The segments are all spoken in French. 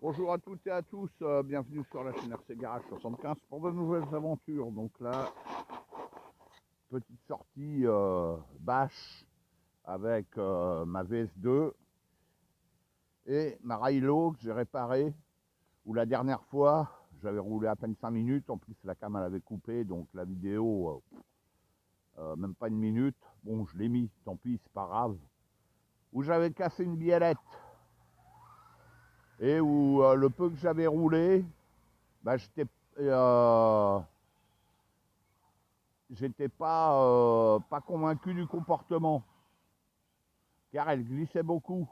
Bonjour à toutes et à tous, bienvenue sur la chaîne RC Garage 75 pour de nouvelles aventures. Donc là, petite sortie bâche avec ma VS2 et ma Railo que j'ai réparée, où la dernière fois j'avais roulé à peine 5 minutes, en plus la cam elle avait coupé, donc la vidéo même pas une minute. Bon, je l'ai mis, tant pis, c'est pas grave. Où j'avais cassé une biellette et où le peu que j'avais roulé, bah, j'étais pas convaincu du comportement, car elle glissait beaucoup.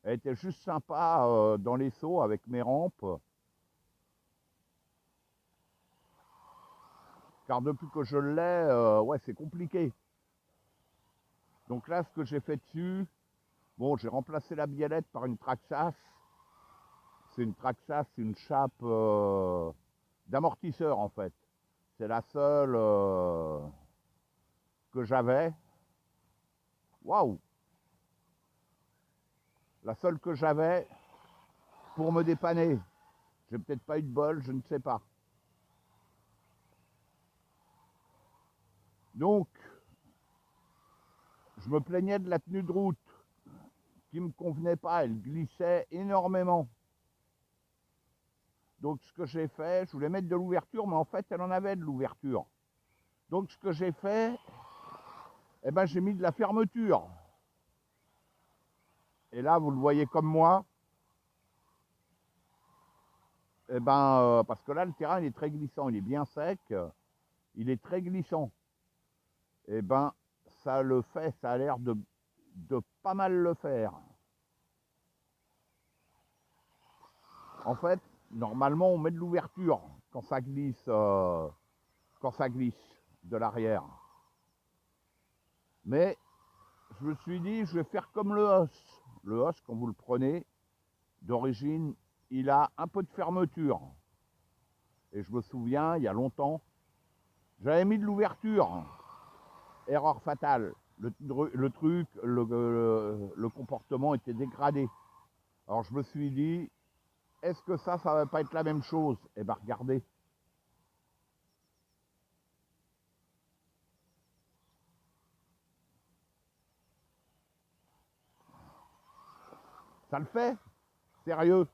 Elle était juste sympa dans les sauts avec mes rampes, car depuis que je l'ai, ouais, c'est compliqué. Donc là, ce que j'ai fait dessus, bon, j'ai remplacé la biellette par une Traxxas. C'est une Traxxas, c'est une chape d'amortisseur en fait. C'est la seule que j'avais. Waouh! La seule que j'avais pour me dépanner. J'ai peut-être pas eu de bol, je ne sais pas. Donc, je me plaignais de la tenue de route qui ne me convenait pas, elle glissait énormément. Donc ce que j'ai fait, je voulais mettre de l'ouverture, mais en fait elle en avait de l'ouverture. Donc ce que j'ai fait, eh ben, j'ai mis de la fermeture. Et là, vous le voyez comme moi, eh ben, parce que là le terrain il est très glissant, il est bien sec, il est très glissant. Eh ben ça le fait, ça a l'air de pas mal le faire. En fait, normalement, on met de l'ouverture quand ça glisse, de l'arrière. Mais je me suis dit, je vais faire comme le os. Le os, quand vous le prenez, d'origine, il a un peu de fermeture. Et je me souviens, il y a longtemps, j'avais mis de l'ouverture. Erreur fatale. Le comportement était dégradé. Alors je me suis dit, est-ce que ça va pas être la même chose? Eh bien, regardez. Ça le fait? Sérieux?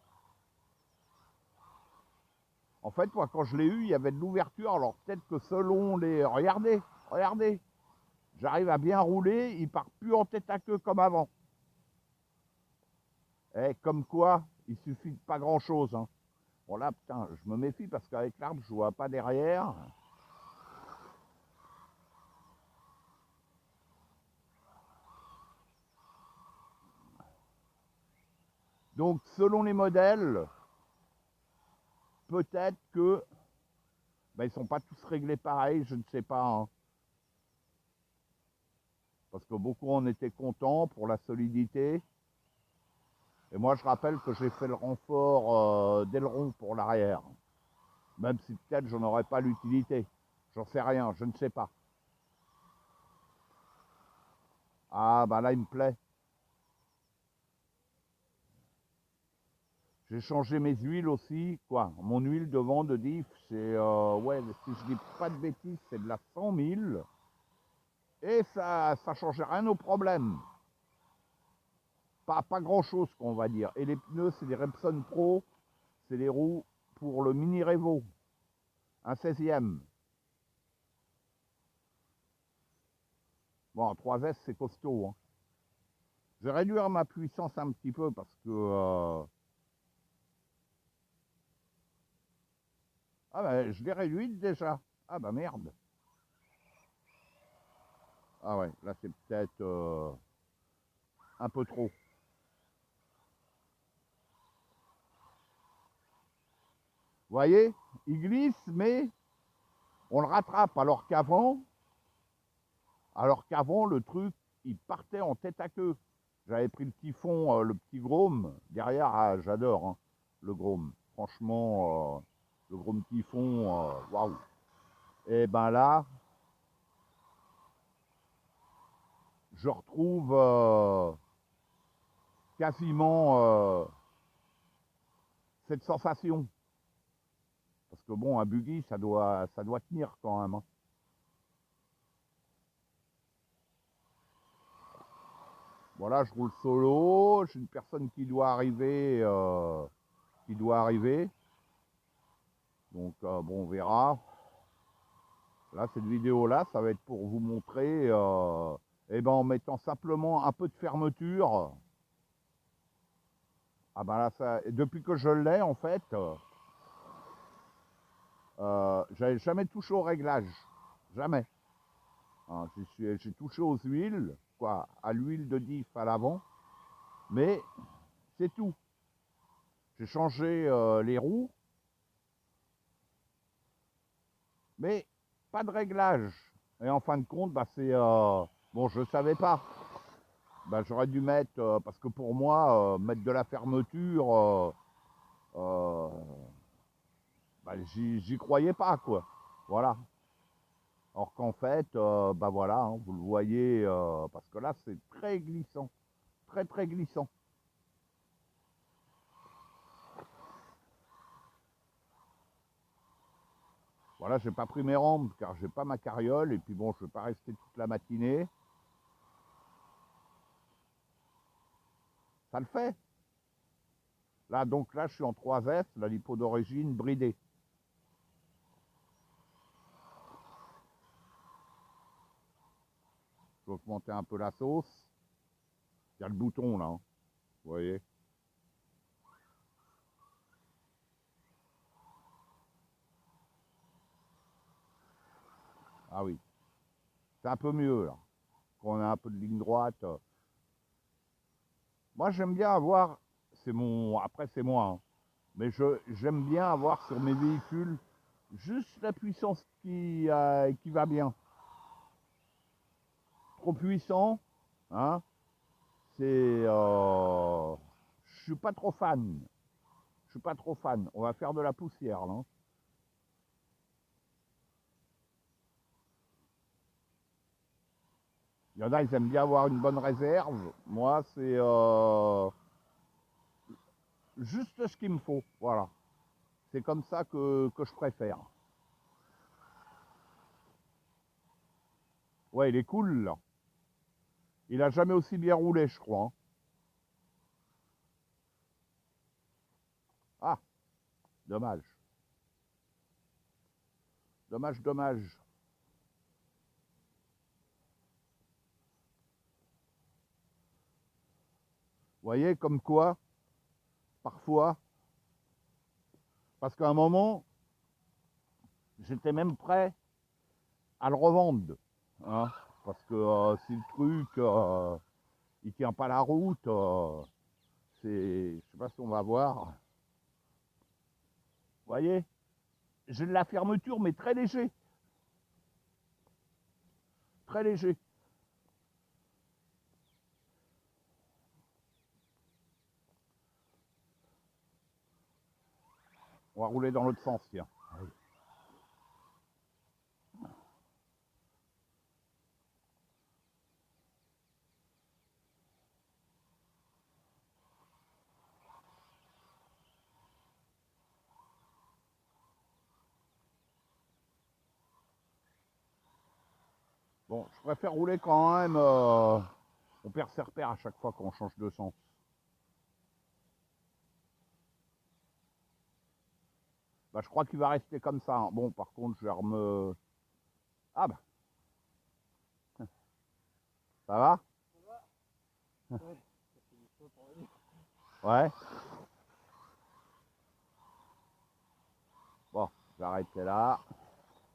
En fait, moi, quand je l'ai eu, il y avait de l'ouverture. Alors peut-être que selon les... Regardez, regardez. J'arrive à bien rouler, il part plus en tête à queue comme avant. Eh, comme quoi, il suffit de pas grand-chose. Hein. Bon là, putain, je me méfie parce qu'avec l'arbre, je vois pas derrière. Donc, selon les modèles, peut-être que ben, ils sont pas tous réglés pareil, je ne sais pas. Hein. Parce que beaucoup en étaient contents pour la solidité. Et moi, je rappelle que j'ai fait le renfort d'aileron pour l'arrière. Même si peut-être j'en aurais pas l'utilité. J'en sais rien, je ne sais pas. Ah, ben là, il me plaît. J'ai changé mes huiles aussi, quoi. Mon huile devant de diff, c'est, ouais, si je dis pas de bêtises, c'est de la 100 000. Et ça changeait rien au problème. Pas grand chose, qu'on va dire. Et les pneus, c'est des Repson Pro, c'est les roues pour le Mini Revo, un 16e. Bon, 3S, c'est costaud. Hein. Je vais réduire ma puissance un petit peu parce que. Ah, ben, je l'ai réduite déjà. Ah, bah merde. Ah, ouais, là, c'est peut-être un peu trop. Vous voyez, il glisse, mais on le rattrape. Alors qu'avant, le truc, il partait en tête à queue. J'avais pris le typhon, le petit Grom. Derrière, ah, j'adore hein, le Grom. Franchement, le Grom typhon, waouh. Et ben là, je retrouve quasiment cette sensation. Parce que bon, un buggy, ça doit tenir quand même. Hein. Voilà, je roule solo, j'ai une personne qui doit arriver. Donc bon, on verra. Là, cette vidéo-là, ça va être pour vous montrer, eh ben, en mettant simplement un peu de fermeture. Ah ben là, ça, depuis que je l'ai, en fait, j'avais jamais touché au réglage. Jamais. Hein, j'ai touché aux huiles, quoi, à l'huile de diff à l'avant, mais c'est tout. J'ai changé les roues, mais pas de réglage. Et en fin de compte, bah, c'est... bon, je ne savais pas. Bah, j'aurais dû mettre, parce que pour moi, mettre de la fermeture, euh, bah, j'y croyais pas, quoi. Voilà. Or qu'en fait, bah voilà, hein, vous le voyez, parce que là, c'est très glissant. Très, très glissant. Voilà, j'ai pas pris mes rampes car j'ai pas ma carriole et puis bon, je vais pas rester toute la matinée. Ça le fait. Là, donc là, je suis en 3F, la lipo d'origine bridée. Je vais augmenter un peu la sauce. Il y a le bouton là, hein, vous voyez. Ah oui, c'est un peu mieux là. Quand on a un peu de ligne droite. Moi, j'aime bien avoir, c'est mon, après c'est moi, hein, mais j'aime bien avoir sur mes véhicules juste la puissance qui va bien. Trop puissant, hein, c'est, je suis pas trop fan. Je suis pas trop fan. On va faire de la poussière là. Il y en a, ils aiment bien avoir une bonne réserve. Moi, c'est juste ce qu'il me faut. Voilà. C'est comme ça que je préfère. Ouais, il est cool là. Il a jamais aussi bien roulé, je crois. Hein. Ah, dommage. Dommage, dommage. Vous voyez, comme quoi, parfois, parce qu'à un moment, j'étais même prêt à le revendre. Hein, parce que si le truc, il tient pas la route, c'est, je sais pas si on va voir. Vous voyez, j'ai de la fermeture, mais très léger. Très léger. On va rouler dans l'autre sens, tiens. Bon, je préfère rouler quand même. On perd ses repères à chaque fois qu'on change de sens. Bah, je crois qu'il va rester comme ça. Hein. Bon, par contre, je vais me... Ah bah, ça va? Ouais. Bon, je vais arrêter là.